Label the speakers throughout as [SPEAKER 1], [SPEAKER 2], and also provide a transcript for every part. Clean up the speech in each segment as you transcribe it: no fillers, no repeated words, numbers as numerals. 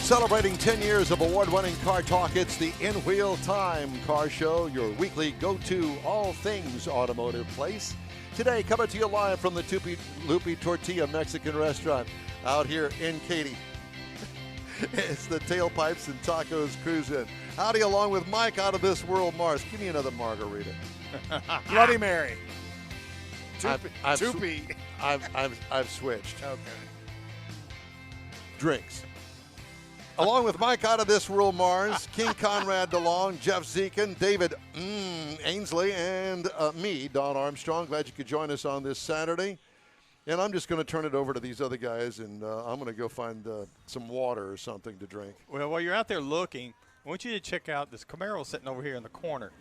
[SPEAKER 1] Celebrating 10 years of award-winning car talk, it's the In Wheel Time Car Show, your weekly go-to all things automotive place. Today, coming to you live from the Tupi Lupi Tortilla Mexican restaurant out here in Katy. It's the Tailpipes and Tacos Cruise In. Howdy, along with Mike out of this world, Mars. Give me another margarita.
[SPEAKER 2] Bloody Mary.
[SPEAKER 1] I've
[SPEAKER 2] Tupi.
[SPEAKER 1] I've switched.
[SPEAKER 2] Okay.
[SPEAKER 1] Drinks. Along with Mike out of this world, Mars, King Conrad DeLong, Jeff Zekin, David Ainsley, and me, Don Armstrong. Glad you could join us on this Saturday. And I'm just going to turn it over to these other guys, and I'm going to go find some water or something to drink.
[SPEAKER 3] Well, while you're out there looking, I want you to check out this Camaro sitting over here in the corner.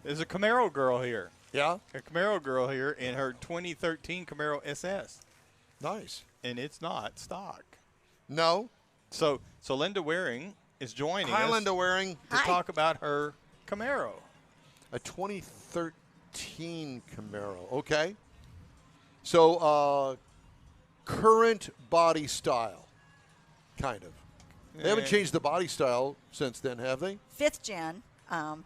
[SPEAKER 3] There's a Camaro Girl here.
[SPEAKER 1] Yeah?
[SPEAKER 3] A Camaro Girl here in her 2013 Camaro SS.
[SPEAKER 1] Nice.
[SPEAKER 3] And it's not stock.
[SPEAKER 1] No?
[SPEAKER 3] So Linda Wehring is joining
[SPEAKER 1] Hi,
[SPEAKER 3] us
[SPEAKER 1] Linda Wehring.
[SPEAKER 3] to talk about her Camaro.
[SPEAKER 1] A 2013 Camaro. Okay. So, current body style, kind of. They haven't changed the body style since then, have they?
[SPEAKER 4] 5th gen.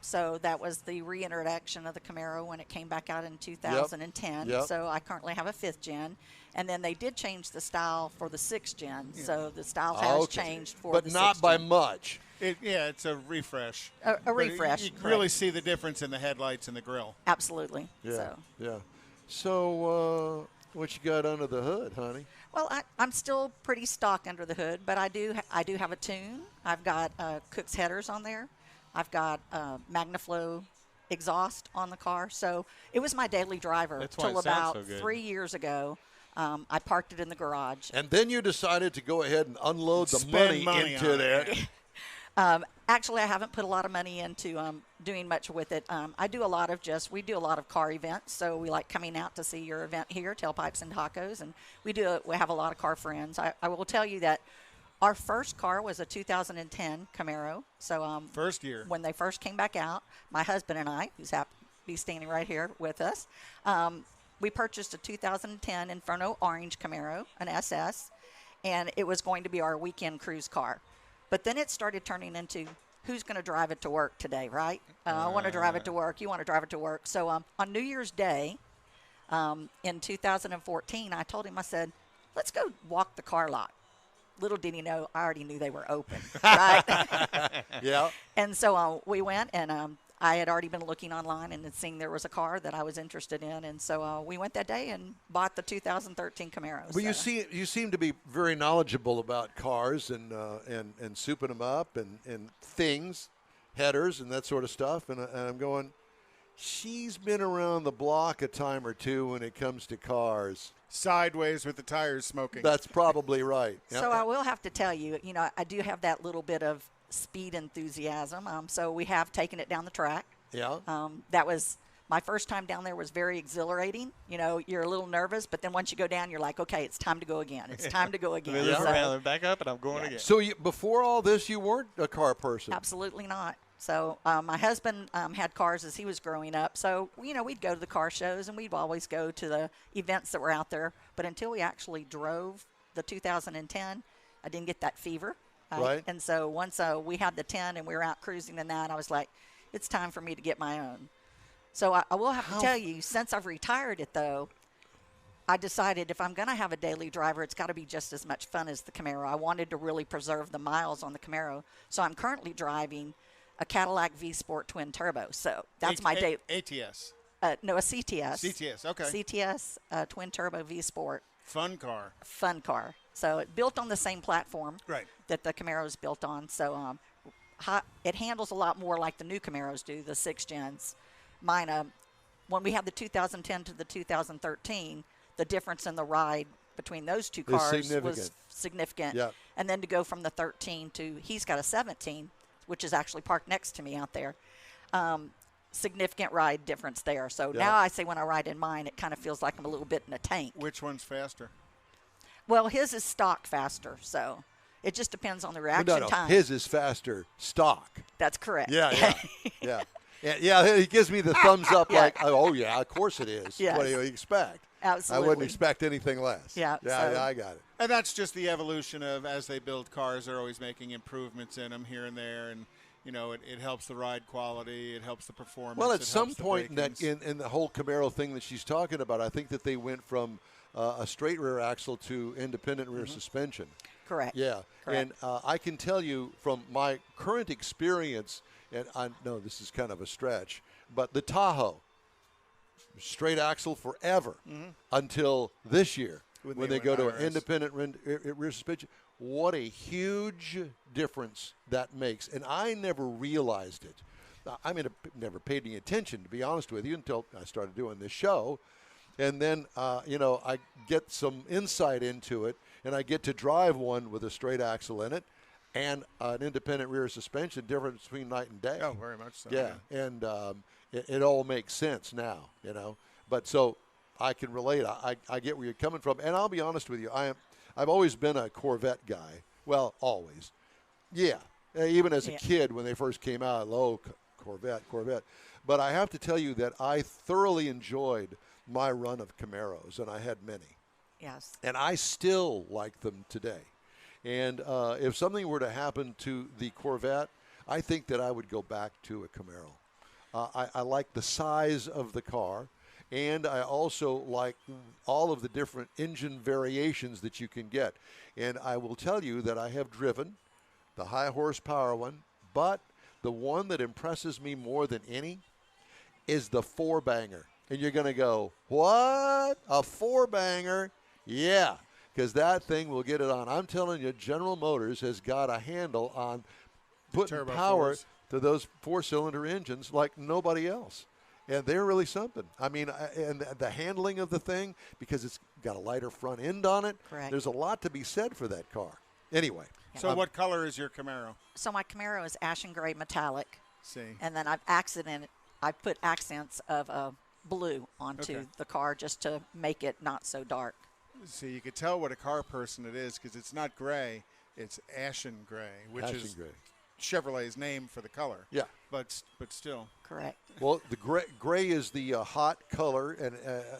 [SPEAKER 4] So that was the reintroduction of the Camaro when it came back out in 2010.
[SPEAKER 1] Yep.
[SPEAKER 4] So I currently have a 5th gen. And then they did change the style for the 6th gen. Yeah. So the style has changed for the 6th gen.
[SPEAKER 1] But not by much.
[SPEAKER 2] It's a refresh.
[SPEAKER 4] A refresh.
[SPEAKER 2] You really see the difference in the headlights and the grill.
[SPEAKER 4] Absolutely.
[SPEAKER 1] Yeah. So what you got under the hood, honey?
[SPEAKER 4] Well, I'm still pretty stock under the hood, but I do have a tune. I've got Cook's headers on there. I've got MagnaFlow exhaust on the car. So it was my daily driver till about 3 years ago. I parked it in the garage.
[SPEAKER 1] And then you decided to go ahead and unload the money into there.
[SPEAKER 4] Actually, I haven't put a lot of money into doing much with it. We do a lot of car events. So we like coming out to see your event here, Tailpipes and Tacos. And we have a lot of car friends. I will tell you that our first car was a 2010 Camaro. So
[SPEAKER 2] first year.
[SPEAKER 4] When they first came back out, my husband and I, who's happy to be standing right here with us, we purchased a 2010 Inferno Orange Camaro, an SS, and it was going to be our weekend cruise car. But then it started turning into, who's going to drive it to work today, right? I want to drive it to work. You want to drive it to work. So on New Year's Day in 2014, I told him, I said, let's go walk the car lot. Little did he know, I already knew they were open, right?
[SPEAKER 1] Yeah.
[SPEAKER 4] And so we went, and I had already been looking online and seeing there was a car that I was interested in. And so we went that day and bought the 2013 Camaro.
[SPEAKER 1] Well, you seem to be very knowledgeable about cars and souping them up and things, headers and that sort of stuff. And I'm going, she's been around the block a time or two when it comes to cars.
[SPEAKER 2] Sideways with the tires smoking.
[SPEAKER 1] That's probably right.
[SPEAKER 4] So I will have to tell you, I do have that little bit of speed enthusiasm. So we have taken it down the track.
[SPEAKER 1] Yeah.
[SPEAKER 4] That was my first time down there, was very exhilarating. You're a little nervous, but then once you go down, you're like, okay, it's time to go again. It's time to go again.
[SPEAKER 3] Back up, and I'm going again.
[SPEAKER 1] So before all this, you weren't a car person?
[SPEAKER 4] Absolutely not. So my husband had cars as he was growing up. So, we'd go to the car shows, and we'd always go to the events that were out there. But until we actually drove the 2010, I didn't get that fever.
[SPEAKER 1] Right.
[SPEAKER 4] And so once we had the 10 and we were out cruising in that, I was like, it's time for me to get my own. So I will have to tell you, since I've retired it, though, I decided if I'm going to have a daily driver, it's got to be just as much fun as the Camaro. I wanted to really preserve the miles on the Camaro. So I'm currently driving a Cadillac V-Sport twin turbo. So that's my day.
[SPEAKER 2] ATS.
[SPEAKER 4] No, a CTS.
[SPEAKER 2] CTS, okay.
[SPEAKER 4] CTS twin turbo V-Sport.
[SPEAKER 2] Fun car.
[SPEAKER 4] So it built on the same platform that the Camaro is built on. So it handles a lot more like the new Camaros do, the 6th gens. Mine, when we had the 2010 to the 2013, the difference in the ride between those two cars was significant.
[SPEAKER 1] Yep.
[SPEAKER 4] And then to go from the 13 to, he's got a 17, which is actually parked next to me out there. Significant ride difference there. So now I say when I ride in mine, it kind of feels like I'm a little bit in a tank.
[SPEAKER 2] Which one's faster?
[SPEAKER 4] Well, his is stock faster, so it just depends on the reaction time.
[SPEAKER 1] His is faster stock.
[SPEAKER 4] That's correct.
[SPEAKER 1] Yeah. He gives me the thumbs up like, oh, yeah, of course it is.
[SPEAKER 4] Yes.
[SPEAKER 1] What do you expect?
[SPEAKER 4] Absolutely.
[SPEAKER 1] I wouldn't expect anything less.
[SPEAKER 4] Yeah,
[SPEAKER 1] Yeah,
[SPEAKER 4] so-
[SPEAKER 1] I got it.
[SPEAKER 2] And that's just the evolution of as they build cars, they're always making improvements in them here and there, and it helps the ride quality, it helps the performance.
[SPEAKER 1] Well, at
[SPEAKER 2] it
[SPEAKER 1] some
[SPEAKER 2] helps the
[SPEAKER 1] point
[SPEAKER 2] brakings.
[SPEAKER 1] in the whole Camaro thing that she's talking about, I think that they went from a straight rear axle to independent rear suspension.
[SPEAKER 4] Correct.
[SPEAKER 1] Yeah,
[SPEAKER 4] Correct.
[SPEAKER 1] and I can tell you from my current experience, and I know this is kind of a stretch, but the Tahoe, straight axle forever until this year when they go to an independent rear suspension. What a huge difference that makes, and I never realized it. I mean, I never paid any attention, to be honest with you, until I started doing this show. And then, I get some insight into it, and I get to drive one with a straight axle in it and an independent rear suspension, difference between night and day.
[SPEAKER 2] Oh, very much so.
[SPEAKER 1] Yeah, and it all makes sense now, But so I can relate. I get where you're coming from. And I'll be honest with you, I've always been a Corvette guy. Well, always. Yeah, even as a kid when they first came out, Corvette. But I have to tell you that I thoroughly enjoyed my run of Camaros, and I had many.
[SPEAKER 4] Yes.
[SPEAKER 1] And I still like them today. And if something were to happen to the Corvette, I think that I would go back to a Camaro. I like the size of the car, and I also like all of the different engine variations that you can get. And I will tell you that I have driven the high horsepower one, but the one that impresses me more than any is the four-banger. And you're going to go, what? A four-banger? Yeah, because that thing will get it on. I'm telling you, General Motors has got a handle on putting
[SPEAKER 2] Turbo
[SPEAKER 1] power
[SPEAKER 2] fours.
[SPEAKER 1] to those four-cylinder engines like nobody else. And they're really something. I mean, and the handling of the thing, because it's got a lighter front end on it,
[SPEAKER 4] Correct.
[SPEAKER 1] there's a lot to be said for that car. Anyway.
[SPEAKER 2] So what color is your Camaro?
[SPEAKER 4] So my Camaro is ashen gray metallic,
[SPEAKER 2] See.
[SPEAKER 4] and then I've put accents of blue onto the car just to make it not so dark.
[SPEAKER 2] See, you could tell what a car person it is because it's not gray, it's ashen gray, which
[SPEAKER 1] Ashen
[SPEAKER 2] is
[SPEAKER 1] gray.
[SPEAKER 2] Chevrolet's name for the color.
[SPEAKER 1] Yeah.
[SPEAKER 2] But still.
[SPEAKER 4] Correct.
[SPEAKER 1] Well, the gray is the hot color, and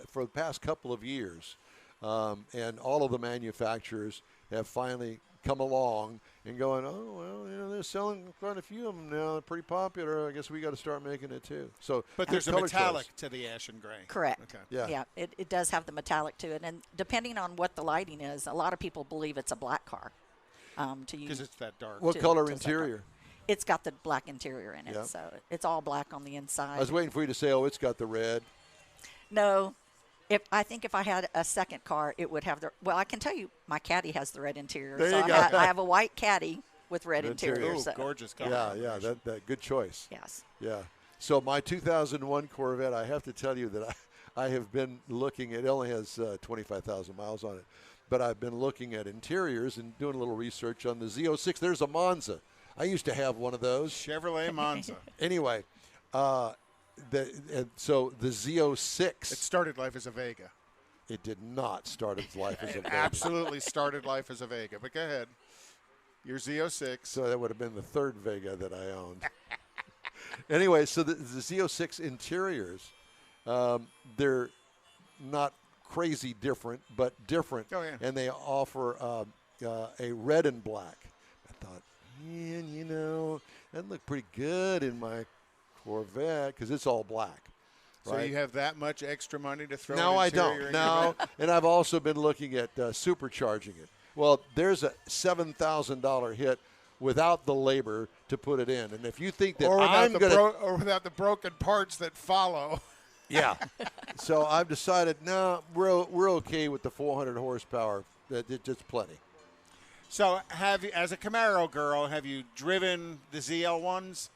[SPEAKER 1] for the past couple of years, and all of the manufacturers have finally come along and going, oh, well, they're selling quite a few of them now. They're pretty popular. I guess we got to start making it too. So,
[SPEAKER 2] But there's a
[SPEAKER 1] color
[SPEAKER 2] metallic
[SPEAKER 1] choice.
[SPEAKER 2] to the ashen gray.
[SPEAKER 4] Correct.
[SPEAKER 2] Okay.
[SPEAKER 1] Yeah.
[SPEAKER 4] Yeah, it does have the metallic to it, and depending on what the lighting is, a lot of people believe it's a black car. To use
[SPEAKER 2] Because it's that dark.
[SPEAKER 1] What
[SPEAKER 4] to-
[SPEAKER 1] color
[SPEAKER 4] to set
[SPEAKER 1] interior?
[SPEAKER 4] It's got the black interior in it,
[SPEAKER 1] Yeah.
[SPEAKER 4] so it's all black on the inside.
[SPEAKER 1] I was waiting for you to say, oh, it's got the red.
[SPEAKER 4] No, I think if I had a second car, it would have the. Well, I can tell you, my Caddy has the red interior.
[SPEAKER 1] There
[SPEAKER 4] so
[SPEAKER 1] you go.
[SPEAKER 4] I have a white Caddy with red
[SPEAKER 1] Red
[SPEAKER 4] interior.
[SPEAKER 1] interior.
[SPEAKER 2] Oh,
[SPEAKER 4] So,
[SPEAKER 2] gorgeous color.
[SPEAKER 1] Yeah, that good choice.
[SPEAKER 4] yes.
[SPEAKER 1] Yeah. So my 2001 Corvette, I have to tell you that I have been looking at, it only has 25,000 miles on it, but I've been looking at interiors and doing a little research on the Z06. There's a Monza. I used to have one of those.
[SPEAKER 2] Chevrolet Monza.
[SPEAKER 1] Anyway, so the Z06.
[SPEAKER 2] It started life as a Vega.
[SPEAKER 1] It did not start its life as a
[SPEAKER 2] It
[SPEAKER 1] Vega.
[SPEAKER 2] absolutely started life as a Vega. But go ahead. Your Z06.
[SPEAKER 1] So that would have been the third Vega that I owned. Anyway, so the Z06 interiors, they're not crazy different, but different.
[SPEAKER 2] Oh, yeah.
[SPEAKER 1] And they offer a red and black. I thought, man, that'd look pretty good in my Corvette because it's all black.
[SPEAKER 2] So
[SPEAKER 1] Right?
[SPEAKER 2] you have that much extra money to throw
[SPEAKER 1] No,
[SPEAKER 2] an
[SPEAKER 1] I
[SPEAKER 2] interior
[SPEAKER 1] don't.
[SPEAKER 2] in
[SPEAKER 1] No, and I've also been looking at supercharging it. Well, there's a $7,000 hit without the labor to put it in, and if you think that I'm going to,
[SPEAKER 2] or without the broken parts that follow.
[SPEAKER 1] yeah, so I've decided no, we're okay with the 400 horsepower. It's plenty.
[SPEAKER 2] So have you, as a Camaro girl, have you driven the ZL1s?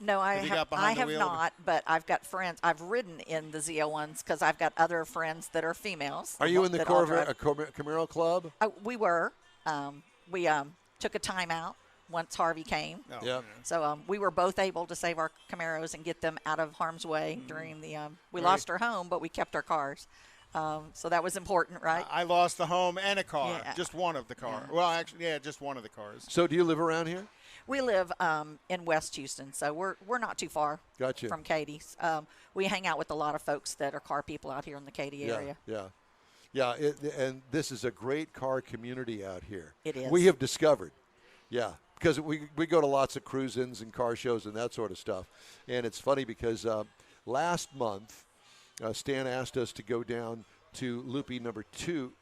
[SPEAKER 4] No, I
[SPEAKER 2] Have you
[SPEAKER 4] have,
[SPEAKER 2] got behind
[SPEAKER 4] I
[SPEAKER 2] the
[SPEAKER 4] have
[SPEAKER 2] wheel?
[SPEAKER 4] not, but I've got friends. I've ridden in the ZL1s because I've got other friends that are females.
[SPEAKER 1] Are you in the
[SPEAKER 4] that all drive.
[SPEAKER 1] Camaro Club?
[SPEAKER 4] We were. We took a time out once Harvey came.
[SPEAKER 2] No.
[SPEAKER 1] Yeah.
[SPEAKER 4] So we were both able to save our Camaros and get them out of harm's way during the. We
[SPEAKER 2] Right.
[SPEAKER 4] lost our home, but we kept our cars. So that was important, right?
[SPEAKER 2] I lost the home and a car,
[SPEAKER 4] Yeah.
[SPEAKER 2] just one of the cars.
[SPEAKER 4] Yeah.
[SPEAKER 2] Well, actually, yeah, just one of the cars.
[SPEAKER 1] So do you live around here?
[SPEAKER 4] We live in West Houston, so we're not too far
[SPEAKER 1] Gotcha.
[SPEAKER 4] from Katie's. We hang out with a lot of folks that are car people out here in the Katy area.
[SPEAKER 1] Yeah. And this is a great car community out here.
[SPEAKER 4] It is.
[SPEAKER 1] We have discovered, because we go to lots of cruise-ins and car shows and that sort of stuff. And it's funny because last month, Stan asked us to go down to Loopy number two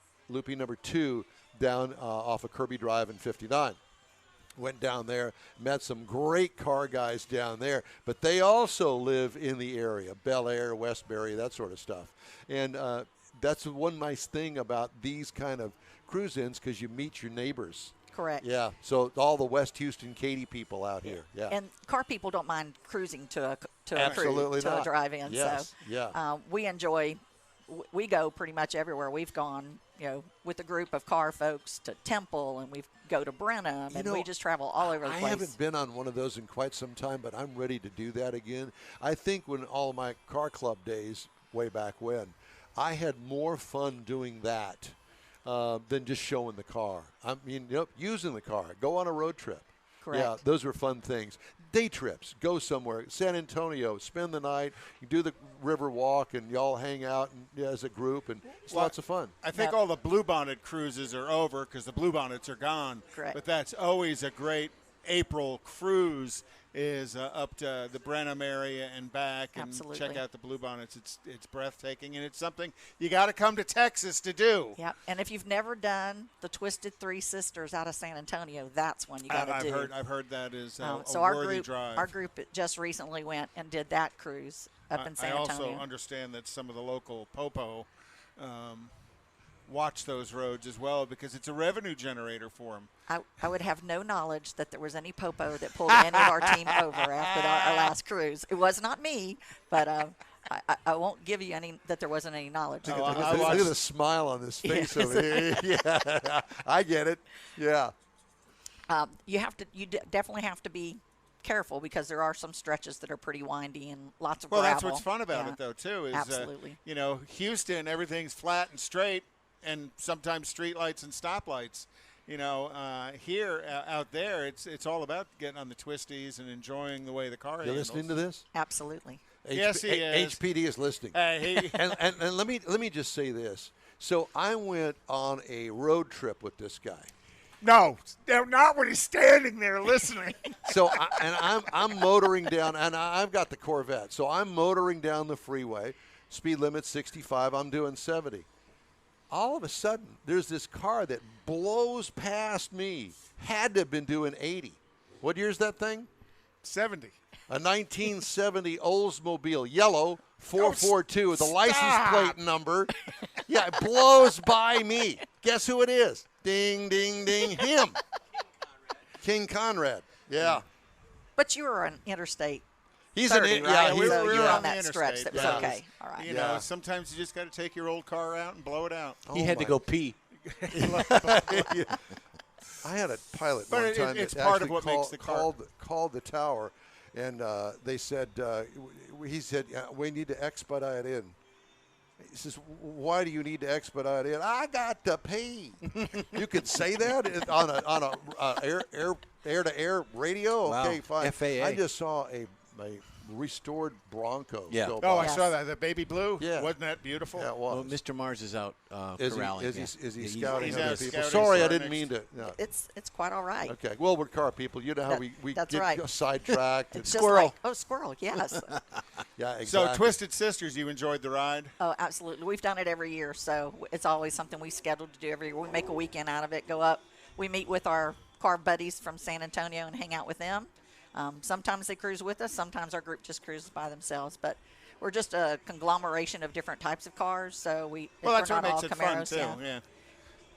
[SPEAKER 1] down off of Kirby Drive in 59. Went down there, met some great car guys down there, but they also live in the area, Bel Air, Westbury, that sort of stuff. And that's one nice thing about these kind of cruise-ins, because you meet your neighbors.
[SPEAKER 4] Correct.
[SPEAKER 1] Yeah, so all the West Houston, Katy people out here. Yeah.
[SPEAKER 4] And car people don't mind cruising to a
[SPEAKER 1] Absolutely
[SPEAKER 4] cruise, to
[SPEAKER 1] not.
[SPEAKER 4] a drive-in.
[SPEAKER 1] Yes,
[SPEAKER 4] So
[SPEAKER 1] yeah.
[SPEAKER 4] we enjoy. We go pretty much everywhere. We've gone, with a group of car folks to Temple, and we go to Brenham, and we just travel all over the place.
[SPEAKER 1] I haven't been on one of those in quite some time, but I'm ready to do that again. I think when all my car club days, way back when, I had more fun doing that than just showing the car. I mean, using the car. Go on a road trip.
[SPEAKER 4] Correct.
[SPEAKER 1] Yeah, those were fun things. Day trips. Go somewhere. San Antonio. Spend the night. You do the river walk, and y'all hang out as a group, and it's lots of fun.
[SPEAKER 2] I think all the bluebonnet cruises are over because the bluebonnets are gone.
[SPEAKER 4] Correct.
[SPEAKER 2] But that's always a great April cruise, is up to the Brenham area and back, and
[SPEAKER 4] Absolutely.
[SPEAKER 2] check out the bluebonnets. It's breathtaking, and it's something you got to come to Texas to do.
[SPEAKER 4] Yeah, and if you've never done the Twisted Three Sisters out of San Antonio, that's one you got to do.
[SPEAKER 2] I've heard that is
[SPEAKER 4] so
[SPEAKER 2] a
[SPEAKER 4] our
[SPEAKER 2] worthy
[SPEAKER 4] group,
[SPEAKER 2] drive.
[SPEAKER 4] our group just recently went and did that cruise up in San
[SPEAKER 2] I
[SPEAKER 4] Antonio.
[SPEAKER 2] also understand that some of the local popo watch those roads as well, because it's a revenue generator for them.
[SPEAKER 4] I would have no knowledge that there was any popo that pulled any of our team over after our last cruise. It was not me, but I won't give you any that there wasn't any knowledge.
[SPEAKER 1] Look at the smile on this face over here. Yeah, I get it. Yeah.
[SPEAKER 4] You definitely have to be careful, because there are some stretches that are pretty windy and lots of
[SPEAKER 2] Well,
[SPEAKER 4] gravel.
[SPEAKER 2] that's what's fun about it, though, too. Is,
[SPEAKER 4] Absolutely.
[SPEAKER 2] Houston, everything's flat and straight, and sometimes streetlights and stoplights. Here, out there, it's all about getting on the twisties and enjoying the way the car
[SPEAKER 1] You
[SPEAKER 2] handles.
[SPEAKER 1] listening to this?
[SPEAKER 4] Absolutely.
[SPEAKER 2] Yes, he is.
[SPEAKER 1] HPD is listening.
[SPEAKER 2] Hey,
[SPEAKER 1] And let me just say this. So I went on a road trip with this guy.
[SPEAKER 2] no, not when he's standing there listening.
[SPEAKER 1] So I'm motoring down, and I've got the Corvette. So I'm motoring down the freeway. Speed limit 65. I'm doing 70. All of a sudden, there's this car that blows past me. Had to have been doing 80. What year's that thing?
[SPEAKER 2] 70.
[SPEAKER 1] A 1970 Oldsmobile, yellow, 442 with a license plate number. Yeah, it blows by me. Guess who it is? Ding, ding, ding. Him. King Conrad. Yeah.
[SPEAKER 4] But you were on Interstate.
[SPEAKER 1] He's
[SPEAKER 4] 30, right?
[SPEAKER 1] he's
[SPEAKER 4] So
[SPEAKER 2] we
[SPEAKER 4] you
[SPEAKER 2] were
[SPEAKER 4] were
[SPEAKER 2] on
[SPEAKER 4] on
[SPEAKER 2] the
[SPEAKER 4] that stretch. That was
[SPEAKER 2] interstate,
[SPEAKER 4] okay. All right.
[SPEAKER 2] You know, sometimes you just got to take your old car out and blow it out.
[SPEAKER 5] He had to go pee.
[SPEAKER 1] I had a pilot
[SPEAKER 2] But
[SPEAKER 1] one time
[SPEAKER 2] it's
[SPEAKER 1] that
[SPEAKER 2] part of
[SPEAKER 1] actually
[SPEAKER 2] what makes the car.
[SPEAKER 1] called the tower, and they said, he said, we need to expedite in. He says, why do you need to expedite in? I got to pee. You could say that on a air-to-air radio?
[SPEAKER 5] Wow.
[SPEAKER 1] Okay, fine.
[SPEAKER 5] FAA.
[SPEAKER 1] I just saw a restored Bronco
[SPEAKER 5] Yeah.
[SPEAKER 1] go
[SPEAKER 2] Oh,
[SPEAKER 1] by.
[SPEAKER 2] I saw that. The baby blue.
[SPEAKER 1] Yeah.
[SPEAKER 2] Wasn't that beautiful?
[SPEAKER 1] Yeah, it
[SPEAKER 5] Well,
[SPEAKER 1] was.
[SPEAKER 5] Mr. Mars is out
[SPEAKER 1] Is
[SPEAKER 5] corralling.
[SPEAKER 1] he
[SPEAKER 5] Yeah,
[SPEAKER 1] scouting
[SPEAKER 2] he's
[SPEAKER 1] other
[SPEAKER 2] out
[SPEAKER 1] people?
[SPEAKER 2] scouting.
[SPEAKER 1] Sorry, I
[SPEAKER 2] Sorry,
[SPEAKER 1] didn't mean to. No.
[SPEAKER 4] It's quite all right.
[SPEAKER 1] Okay. Well, we're car people. You know how we
[SPEAKER 4] That's
[SPEAKER 1] get
[SPEAKER 4] right.
[SPEAKER 1] sidetracked.
[SPEAKER 4] It's
[SPEAKER 1] and-
[SPEAKER 4] just like, squirrel, yes.
[SPEAKER 1] yeah, exactly.
[SPEAKER 2] So, Twisted Sisters, you enjoyed the ride?
[SPEAKER 4] Oh, absolutely. We've done it every year, so it's always something we schedule to do every year. We make a weekend out of it, go up. We meet with our car buddies from San Antonio and hang out with them. Sometimes they cruise with us. Sometimes our group just cruises by themselves. But we're just a conglomeration of different types of cars, so
[SPEAKER 2] Well,
[SPEAKER 4] we're
[SPEAKER 2] that's
[SPEAKER 4] not
[SPEAKER 2] what
[SPEAKER 4] all
[SPEAKER 2] makes it fun,
[SPEAKER 4] Camaros.
[SPEAKER 2] too. Yeah.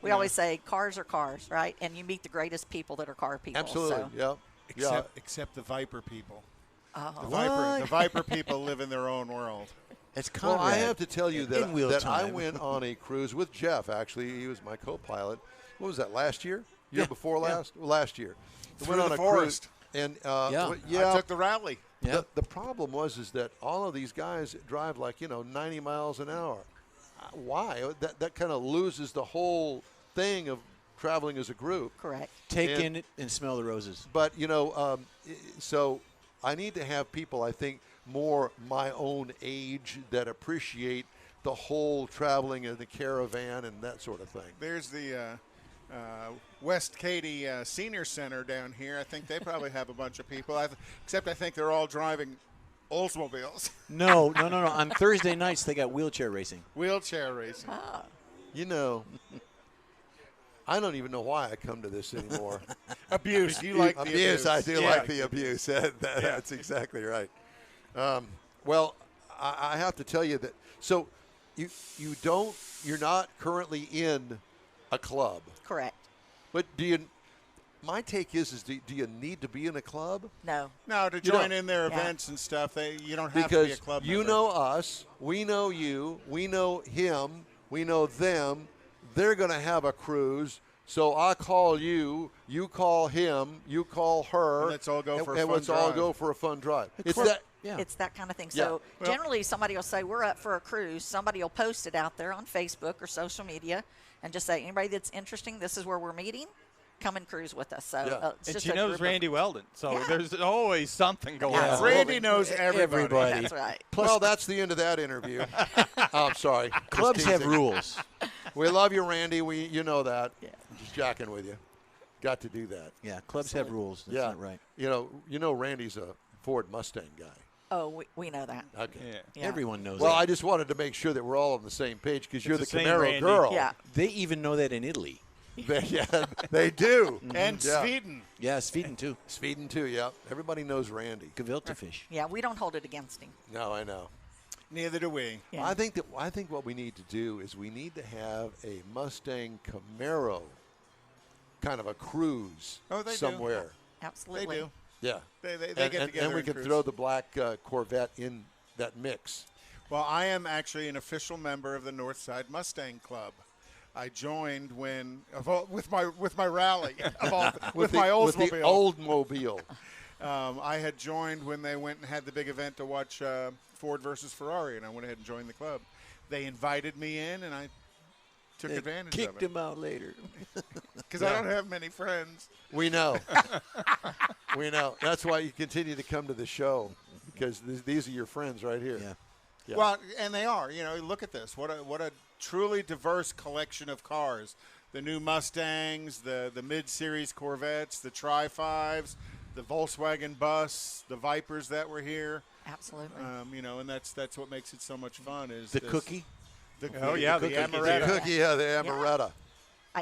[SPEAKER 4] We always say cars are cars, right? And you meet the greatest people that are car people.
[SPEAKER 1] Absolutely.
[SPEAKER 4] So.
[SPEAKER 1] Yeah.
[SPEAKER 2] Except the Viper people.
[SPEAKER 4] Oh.
[SPEAKER 2] The Viper people live in their own world.
[SPEAKER 5] It's
[SPEAKER 1] Well,
[SPEAKER 5] Conrad.
[SPEAKER 1] I have to tell you that,
[SPEAKER 5] In-wheel
[SPEAKER 1] that I
[SPEAKER 5] time.
[SPEAKER 1] went on a cruise with Jeff. Actually, he was my co-pilot. What was that? Last year? Year before last? Well, last year. We
[SPEAKER 2] Through
[SPEAKER 1] went
[SPEAKER 2] the
[SPEAKER 1] on a
[SPEAKER 2] forest.
[SPEAKER 1] cruise. And
[SPEAKER 5] Yeah.
[SPEAKER 1] yeah,
[SPEAKER 2] I took the rally.
[SPEAKER 5] Yeah.
[SPEAKER 1] the problem was that all of these guys drive like 90 miles an hour. why? That kind of loses the whole thing of traveling as a group.
[SPEAKER 4] Correct.
[SPEAKER 5] Take in it and smell the roses.
[SPEAKER 1] But, so I need to have people, I think, more my own age that appreciate the whole traveling in the caravan and that sort of thing.
[SPEAKER 2] There's the West Katy Senior Center down here. I think they probably have a bunch of people, except I think they're all driving Oldsmobiles.
[SPEAKER 5] No. On Thursday nights, they got wheelchair racing.
[SPEAKER 2] Wheelchair racing.
[SPEAKER 4] Ah.
[SPEAKER 1] I don't even know why I come to this anymore.
[SPEAKER 2] Abuse. You like the abuse.
[SPEAKER 1] I do like the abuse. That's exactly right. Well, I have to tell you that. So, you're not currently in a club.
[SPEAKER 4] Correct.
[SPEAKER 1] But my take is do you need to be in a club?
[SPEAKER 4] No.
[SPEAKER 2] No, to join in their events and stuff, you don't have to be a club member.
[SPEAKER 1] You know us, we know you, we know him, we know them. They're going to have a cruise. So I call you, you call him, you call her.
[SPEAKER 2] And let's all go for a fun drive.
[SPEAKER 1] And let's all go for a fun drive.
[SPEAKER 4] It's that kind of thing. So generally somebody will say, we're up for a cruise. Somebody will post it out there on Facebook or social media and just say, anybody that's interesting, this is where we're meeting. Come and cruise with us. So it's
[SPEAKER 3] and
[SPEAKER 4] just
[SPEAKER 3] she knows Randy Weldon, so there's always something going on.
[SPEAKER 2] Randy knows everybody.
[SPEAKER 4] That's right.
[SPEAKER 1] Well, that's the end of that interview. I'm sorry.
[SPEAKER 5] Clubs have rules.
[SPEAKER 1] We love you, Randy. You know that. Yeah. Just jacking with you. Got to do that.
[SPEAKER 5] Yeah, clubs have rules. That's not right.
[SPEAKER 1] You know Randy's a Ford Mustang guy.
[SPEAKER 4] Oh, we know that.
[SPEAKER 1] Okay.
[SPEAKER 4] Yeah.
[SPEAKER 5] Everyone knows
[SPEAKER 1] Well,
[SPEAKER 5] that.
[SPEAKER 1] I just wanted to make sure that we're all on the same page because you're the
[SPEAKER 3] the same
[SPEAKER 1] Camaro
[SPEAKER 3] Randy.
[SPEAKER 1] Girl.
[SPEAKER 4] Yeah.
[SPEAKER 5] They even know that in Italy.
[SPEAKER 1] They do.
[SPEAKER 2] And Sweden.
[SPEAKER 5] Yeah, Sweden too.
[SPEAKER 1] Sweden too, yeah. Everybody knows Randy.
[SPEAKER 5] Gefilte fish.
[SPEAKER 4] Yeah, we don't hold it against him.
[SPEAKER 1] No, I know.
[SPEAKER 2] Neither do we.
[SPEAKER 4] Yeah.
[SPEAKER 1] I think what we need to do is we need to have a Mustang Camaro kind of a cruise somewhere.
[SPEAKER 4] Absolutely.
[SPEAKER 2] They do.
[SPEAKER 1] Yeah.
[SPEAKER 2] They get together
[SPEAKER 1] and we
[SPEAKER 2] and
[SPEAKER 1] can
[SPEAKER 2] cruise.
[SPEAKER 1] throw the black Corvette in that mix.
[SPEAKER 2] Well, I am actually an official member of the Northside Mustang Club. I joined with my rally with my Oldsmobile.
[SPEAKER 1] With the Oldsmobile.
[SPEAKER 2] I had joined when they went and had the big event to watch Ford versus Ferrari, and I went ahead and joined the club. They invited me in, and I took advantage of it.
[SPEAKER 5] Kicked him out later.
[SPEAKER 2] Because I don't have many friends.
[SPEAKER 1] We know. We know. That's why you continue to come to the show because these are your friends right here.
[SPEAKER 5] Yeah.
[SPEAKER 1] Yeah.
[SPEAKER 2] Well, and they are. Look at this. What a truly diverse collection of cars. The new Mustangs, the mid-series Corvettes, the Tri-5s, the Volkswagen Bus, the Vipers that were here.
[SPEAKER 4] Absolutely.
[SPEAKER 2] And that's what makes it so much fun is
[SPEAKER 5] The cookie.
[SPEAKER 2] The
[SPEAKER 3] cookie.
[SPEAKER 2] Amaretta.
[SPEAKER 1] The cookie, the Amaretta.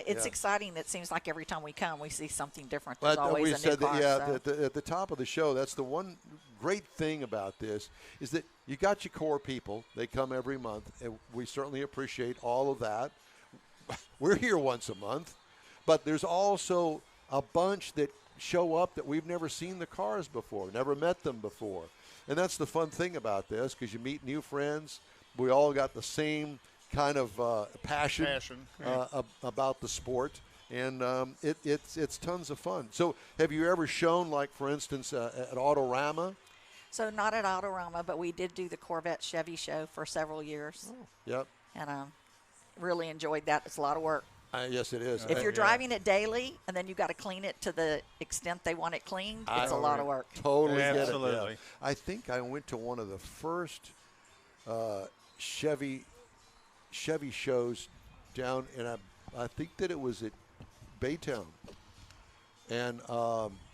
[SPEAKER 4] It's exciting. It seems like every time we come, we see something different. There's
[SPEAKER 1] But
[SPEAKER 4] always
[SPEAKER 1] we
[SPEAKER 4] a new
[SPEAKER 1] said
[SPEAKER 4] car.
[SPEAKER 1] that, at the top of the show, that's the one great thing about this is that you got your core people. They come every month, and we certainly appreciate all of that. We're here once a month, but there's also a bunch that show up that we've never seen the cars before, never met them before. And that's the fun thing about this because you meet new friends. We all got the same kind of passion about the sport, and it's tons of fun. So have you ever shown, like, for instance, at Autorama?
[SPEAKER 4] So not at Autorama, but we did do the Corvette Chevy show for several years.
[SPEAKER 1] Oh. Yep.
[SPEAKER 4] And really enjoyed that. It's a lot of work.
[SPEAKER 1] Yes, it is.
[SPEAKER 4] If you're driving it daily and then you've got to clean it to the extent they want it cleaned, it's a lot of work.
[SPEAKER 1] Totally get it.
[SPEAKER 3] Absolutely.
[SPEAKER 1] Yeah. I think I went to one of the first Chevy shows down, and I think that it was at Baytown. And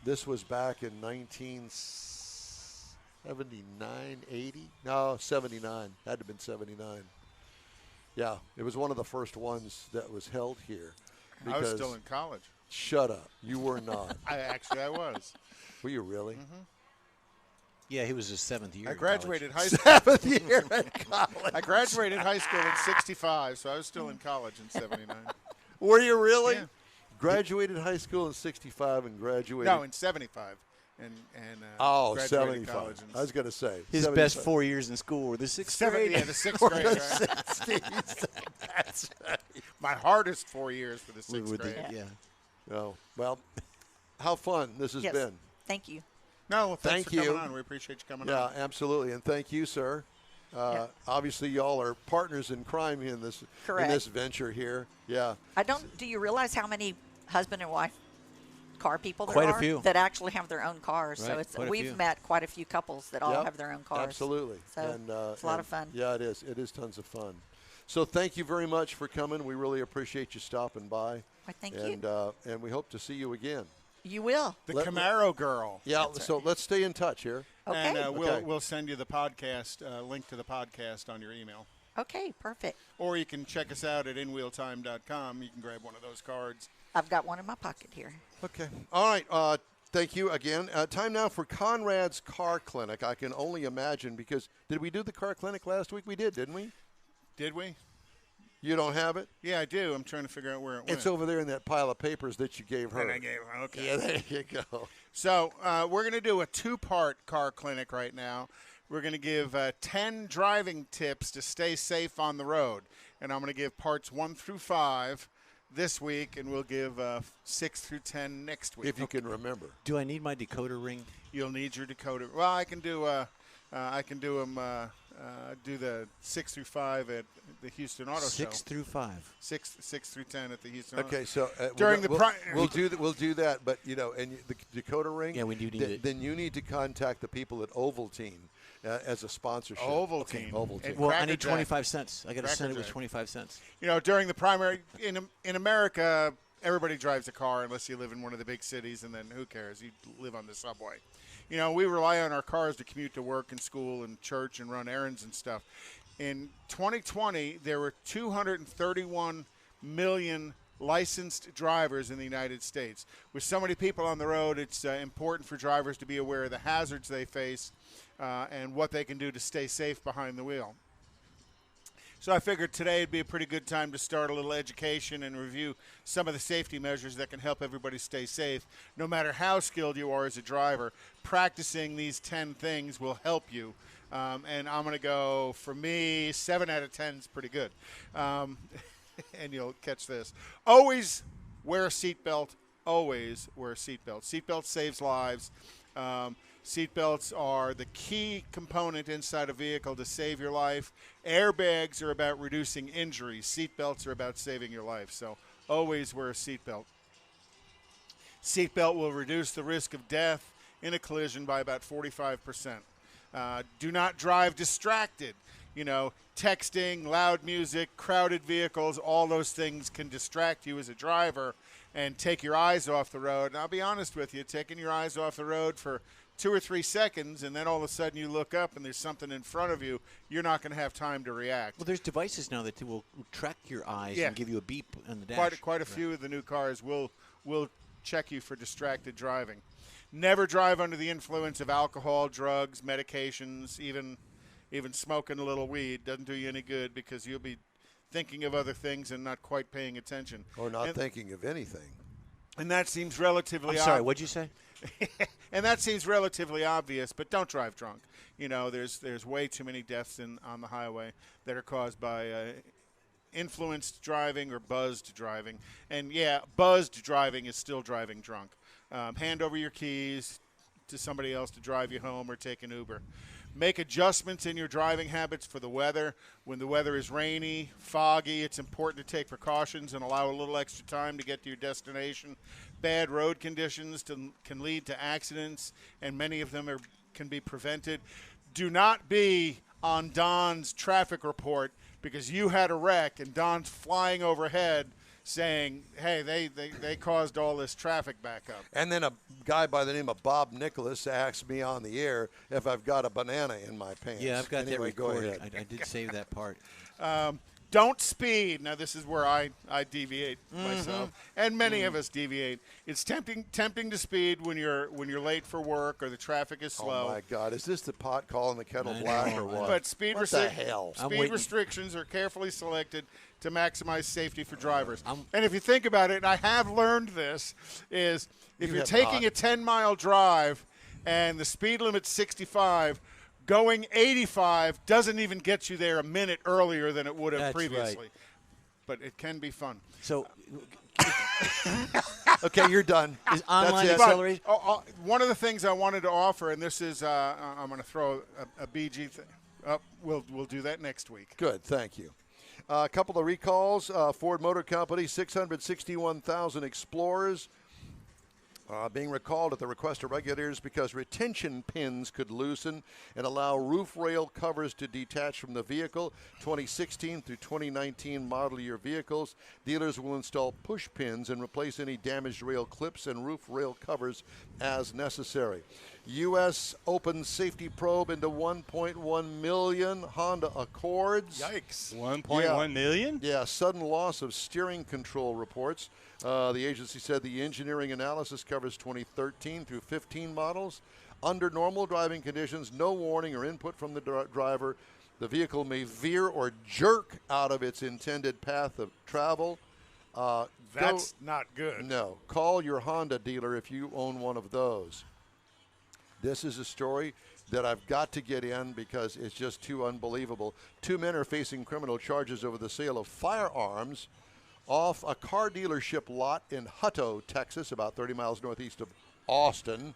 [SPEAKER 1] this was back in 1979, 80? No, 79. Had to have been 79. Yeah, it was one of the first ones that was held here.
[SPEAKER 2] I was still in college.
[SPEAKER 1] Shut up. You were not.
[SPEAKER 2] I was.
[SPEAKER 1] Were you really?
[SPEAKER 2] Mm-hmm.
[SPEAKER 5] Yeah, he was his seventh year.
[SPEAKER 2] I graduated high school.
[SPEAKER 1] Seventh year in college.
[SPEAKER 2] I graduated high school in '65, so I was still in college in '79.
[SPEAKER 1] Were you really?
[SPEAKER 2] Yeah.
[SPEAKER 1] Graduated high school in 65 and graduated.
[SPEAKER 2] No, in '75, and graduated
[SPEAKER 1] 75.
[SPEAKER 2] college.
[SPEAKER 1] I was going to say
[SPEAKER 5] His
[SPEAKER 1] 75.
[SPEAKER 5] best 4 years in school were the sixth grade.
[SPEAKER 2] Yeah, the sixth grade. Right?
[SPEAKER 1] 60s. That's right.
[SPEAKER 2] My hardest 4 years for the sixth
[SPEAKER 5] With the-
[SPEAKER 2] grade.
[SPEAKER 5] yeah.
[SPEAKER 1] Oh, well, how fun this has
[SPEAKER 4] Yes.
[SPEAKER 1] been.
[SPEAKER 4] Thank you.
[SPEAKER 2] No, well, thanks
[SPEAKER 1] Thank
[SPEAKER 2] for
[SPEAKER 1] you.
[SPEAKER 2] coming on. We appreciate you coming
[SPEAKER 1] Yeah,
[SPEAKER 2] on.
[SPEAKER 1] absolutely. And thank you, sir. Obviously, y'all are partners in crime in this venture here. Yeah.
[SPEAKER 4] Do you realize how many husband and wife car people there
[SPEAKER 5] Quite a
[SPEAKER 4] are
[SPEAKER 5] few.
[SPEAKER 4] that actually have their own cars?
[SPEAKER 5] Right,
[SPEAKER 4] So
[SPEAKER 5] quite a
[SPEAKER 4] we've
[SPEAKER 5] few.
[SPEAKER 4] met quite a few couples that all
[SPEAKER 1] Yep,
[SPEAKER 4] have their own cars.
[SPEAKER 1] Absolutely.
[SPEAKER 4] So
[SPEAKER 1] And,
[SPEAKER 4] it's a lot of fun.
[SPEAKER 1] Yeah, it is. It is tons of fun. So thank you very much for coming. We really appreciate you stopping by.
[SPEAKER 4] Why, thank you.
[SPEAKER 1] And we hope to see you again.
[SPEAKER 4] You will.
[SPEAKER 2] The Camaro Girl.
[SPEAKER 1] Yeah, so let's stay in touch here.
[SPEAKER 4] Okay.
[SPEAKER 2] And we'll send you the podcast, link to the podcast on your email.
[SPEAKER 4] Okay, perfect.
[SPEAKER 2] Or you can check us out at inwheeltime.com. You can grab one of those cards.
[SPEAKER 4] I've got one in my pocket here.
[SPEAKER 1] Okay. All right. Thank you again. Time now for Conrad's Car Clinic. I can only imagine because did we do the car clinic last week? We did, didn't we?
[SPEAKER 2] Did we?
[SPEAKER 1] You don't have it?
[SPEAKER 2] Yeah, I do. I'm trying to figure out where it went.
[SPEAKER 1] It's over there in that pile of papers that you gave her.
[SPEAKER 2] And I gave her. Okay.
[SPEAKER 1] Yeah, there you go.
[SPEAKER 2] So we're going to do a two-part car clinic right now. We're going to give 10 driving tips to stay safe on the road. And I'm going to give parts 1 through 5 this week, and we'll give 6 through 10 next week.
[SPEAKER 1] If you can remember.
[SPEAKER 5] Do I need my decoder ring?
[SPEAKER 2] You'll need your decoder. Well, I can do them. Do the 6 through 5 at the Houston Auto Show.
[SPEAKER 5] 6 through 5.
[SPEAKER 2] 6 through 10 at the Houston. Auto.
[SPEAKER 1] Okay, so
[SPEAKER 2] We'll
[SPEAKER 1] do that, but and the Decoder ring.
[SPEAKER 5] Yeah, we do need it.
[SPEAKER 1] Then you need to contact the people at Ovaltine as a sponsorship.
[SPEAKER 2] Ovaltine.
[SPEAKER 1] Ovaltine.
[SPEAKER 2] And
[SPEAKER 5] Well, I
[SPEAKER 2] Cracker
[SPEAKER 5] need
[SPEAKER 2] Jack.
[SPEAKER 5] 25 cents. I got to
[SPEAKER 2] Cracker
[SPEAKER 5] send it with
[SPEAKER 2] Jack.
[SPEAKER 5] 25 cents.
[SPEAKER 2] During the primary in America, everybody drives a car unless you live in one of the big cities, and then who cares? You live on the subway. We rely on our cars to commute to work and school and church and run errands and stuff. In 2020, there were 231 million licensed drivers in the United States. With so many people on the road, it's important for drivers to be aware of the hazards they face and what they can do to stay safe behind the wheel. So I figured today would be a pretty good time to start a little education and review some of the safety measures that can help everybody stay safe. No matter how skilled you are as a driver, practicing these 10 things will help you. And I'm going to go, for me, 7 out of 10 is pretty good. And you'll catch this. Always wear a seatbelt. Always wear a seatbelt. Seatbelt saves lives. Seatbelts are the key component inside a vehicle to save your life. Airbags are about reducing injuries. Seatbelts are about saving your life. So always wear a seatbelt. Seatbelt will reduce the risk of death in a collision by about 45%. Do not drive distracted. Texting, loud music, crowded vehicles, all those things can distract you as a driver and take your eyes off the road. And I'll be honest with you, taking your eyes off the road for 2 or 3 seconds, and then all of a sudden you look up and there's something in front of you, you're not going to have time to react.
[SPEAKER 5] Well, there's devices now that will track your eyes and give you a beep on the dash.
[SPEAKER 2] Quite a few of the new cars will check you for distracted driving. Never drive under the influence of alcohol, drugs, medications, even smoking a little weed doesn't do you any good because you'll be thinking of other things and not quite paying attention.
[SPEAKER 1] Or not thinking of anything.
[SPEAKER 2] And that seems relatively
[SPEAKER 5] I'm sorry, what'd you say?
[SPEAKER 2] And that seems relatively obvious, but don't drive drunk. There's way too many deaths on the highway that are caused by influenced driving or buzzed driving. And, yeah, buzzed driving is still driving drunk. Hand over your keys to somebody else to drive you home or take an Uber. Make adjustments in your driving habits for the weather. When the weather is rainy, foggy, it's important to take precautions and allow a little extra time to get to your destination. Bad road conditions can lead to accidents, and many of them can be prevented. Do not be on Don's traffic report because you had a wreck and Don's flying overhead saying, hey, they caused all this traffic backup.
[SPEAKER 1] And then a guy by the name of Bob Nicholas asked me on the air if I've got a banana in my pants.
[SPEAKER 5] Yeah, I've got
[SPEAKER 1] anyway,
[SPEAKER 5] that
[SPEAKER 1] go
[SPEAKER 5] recorded.
[SPEAKER 1] ahead.
[SPEAKER 5] I did save that part.
[SPEAKER 2] Don't speed. Now, this is where I deviate myself, and many of us deviate. It's tempting to speed when you're late for work or the traffic is slow.
[SPEAKER 1] Oh, my God. Is this the pot calling the kettle black or what?
[SPEAKER 2] But speed
[SPEAKER 1] what the hell?
[SPEAKER 2] Speed restrictions are carefully selected to maximize safety for drivers. And if you think about it, and I have learned this, is if you're taking a 10-mile drive and the speed limit's 65, going 85 doesn't even get you there a minute earlier than it would have previously.
[SPEAKER 5] Right.
[SPEAKER 2] But it can be fun.
[SPEAKER 5] So,
[SPEAKER 1] okay, you're done.
[SPEAKER 5] Is online
[SPEAKER 1] That's it.
[SPEAKER 5] acceleration?
[SPEAKER 2] One of the things I wanted to offer, and this is I'm going to throw a BG We'll do that next week.
[SPEAKER 1] Good, thank you. A couple of recalls. Ford Motor Company, 661,000 Explorers being recalled at the request of regulators because retention pins could loosen and allow roof rail covers to detach from the vehicle. 2016 through 2019 model year vehicles. Dealers will install push pins and replace any damaged rail clips and roof rail covers as necessary. U.S. opens safety probe into 1.1 million Honda Accords.
[SPEAKER 2] Yikes.
[SPEAKER 3] 1.1 million?
[SPEAKER 1] Yeah, sudden loss of steering control reports. The agency said the engineering analysis covers 2013 through 15 models. Under normal driving conditions, no warning or input from the driver, the vehicle may veer or jerk out of its intended path of travel.
[SPEAKER 2] That's not good.
[SPEAKER 1] No. Call your Honda dealer if you own one of those. This is a story that I've got to get in because it's just too unbelievable. 2 men are facing criminal charges over the sale of firearms off a car dealership lot in Hutto, Texas, about 30 miles northeast of Austin.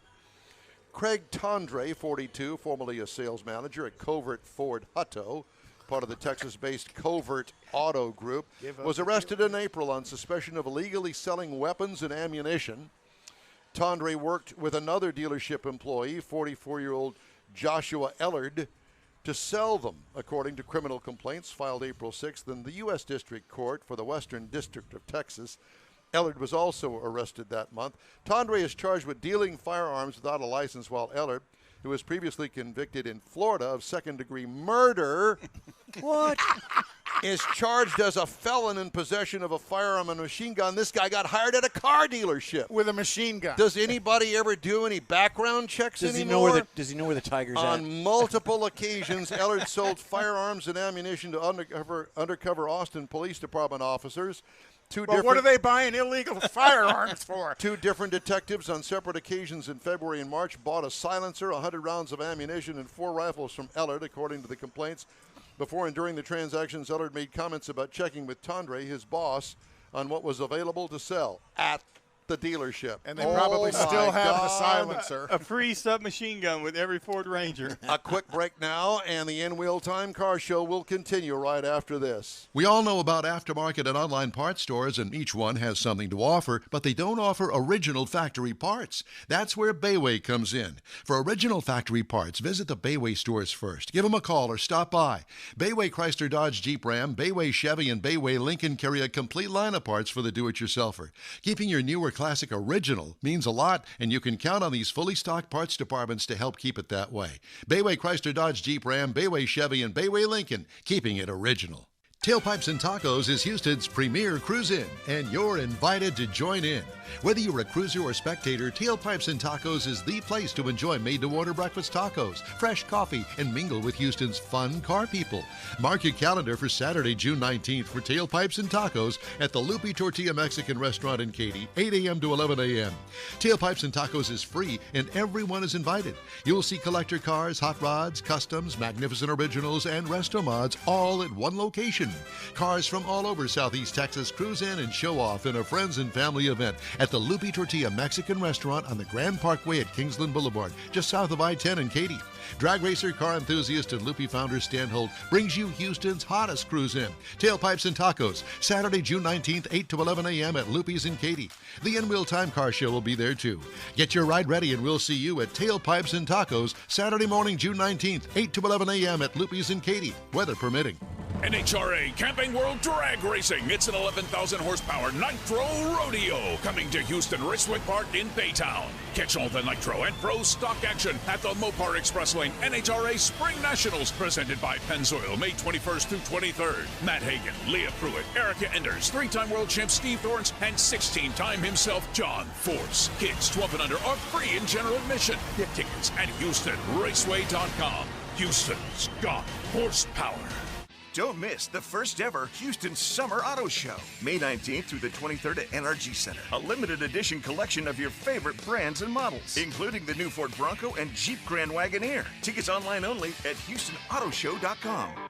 [SPEAKER 1] Craig Tondre, 42, formerly a sales manager at Covert Ford Hutto, part of the Texas-based Covert Auto Group, was arrested in April on suspicion of illegally selling weapons and ammunition. Tondre worked with another dealership employee, 44-year-old Joshua Ellard, to sell them, according to criminal complaints filed April 6th in the U.S. District Court for the Western District of Texas. Ellard was also arrested that month. Tondre is charged with dealing firearms without a license, while Ellard, who was previously convicted in Florida of second-degree murder, is charged as a felon in possession of a firearm and a machine gun. This guy got hired at a car dealership
[SPEAKER 2] with a machine gun.
[SPEAKER 1] Does anybody ever do any background checks anymore?
[SPEAKER 5] Does he know where the tiger's
[SPEAKER 1] On
[SPEAKER 5] at?
[SPEAKER 1] multiple occasions, Ellard sold firearms and ammunition to undercover Austin Police Department officers.
[SPEAKER 2] What are they buying illegal firearms for?
[SPEAKER 1] 2 different detectives on separate occasions in February and March bought a silencer, 100 rounds of ammunition, and 4 rifles from Ellard, according to the complaints. Before and during the transactions, Ellard made comments about checking with Tondre, his boss, on what was available to sell at the dealership.
[SPEAKER 2] And they probably still have the silencer.
[SPEAKER 3] A free submachine gun with every Ford Ranger.
[SPEAKER 1] A quick break now, and the In-Wheel Time Car Show will continue right after this. We all know about aftermarket and online parts stores, and each one has something to offer, but they don't offer original factory parts. That's where Bayway comes in. For original factory parts, visit the Bayway stores first. Give them a call or stop by. Bayway Chrysler Dodge Jeep Ram, Bayway Chevy, and Bayway Lincoln carry a complete line of parts for the do-it-yourselfer. Keeping your newer classic original means a lot, and you can count on these fully stocked parts departments to help keep it that way. Bayway Chrysler Dodge Jeep Ram, Bayway Chevy, and Bayway Lincoln, keeping it original. Tailpipes and Tacos is Houston's premier cruise-in, and you're invited to join in. Whether you're a cruiser or spectator, Tailpipes and Tacos is the place to enjoy made-to-order breakfast tacos, fresh coffee, and mingle with Houston's fun car people. Mark your calendar for Saturday, June 19th for Tailpipes and Tacos at the Lupi Tortilla Mexican Restaurant in Katy, 8 a.m. to 11 a.m. Tailpipes and Tacos is free, and everyone is invited. You'll see collector cars, hot rods, customs, magnificent originals, and resto mods all at one location. Cars from all over Southeast Texas cruise in and show off in a friends and family event at the Lupi Tortilla Mexican Restaurant on the Grand Parkway at Kingsland Boulevard, just south of I-10 in Katy. Drag racer, car enthusiast, and Lupi founder Stan Holt brings you Houston's hottest cruise-in. Tailpipes and Tacos, Saturday, June 19th, 8 to 11 a.m. at Lupi's in Katy. The In-Wheel Time Car Show will be there, too. Get your ride ready, and we'll see you at Tailpipes and Tacos, Saturday morning, June 19th, 8 to 11 a.m. at Lupi's in Katy, weather permitting.
[SPEAKER 6] NHRA Camping World Drag Racing. It's an 11,000 horsepower Nitro Rodeo coming to Houston Raceway Park in Baytown. Catch all the Nitro and Pro stock action at the Mopar Express Lane NHRA Spring Nationals presented by Pennzoil, May 21st through 23rd. Matt Hagan, Leah Pruitt, Erica Enders, 3-time world champ Steve Thorns, and 16-time himself John Force. Kids 12 and under are free in general admission. Get tickets at HoustonRaceway.com. Houston's got horsepower.
[SPEAKER 7] Don't miss the first ever Houston Summer Auto Show, May 19th through the 23rd at NRG Center. A limited edition collection of your favorite brands and models, including the new Ford Bronco and Jeep Grand Wagoneer. Tickets online only at HoustonAutoShow.com.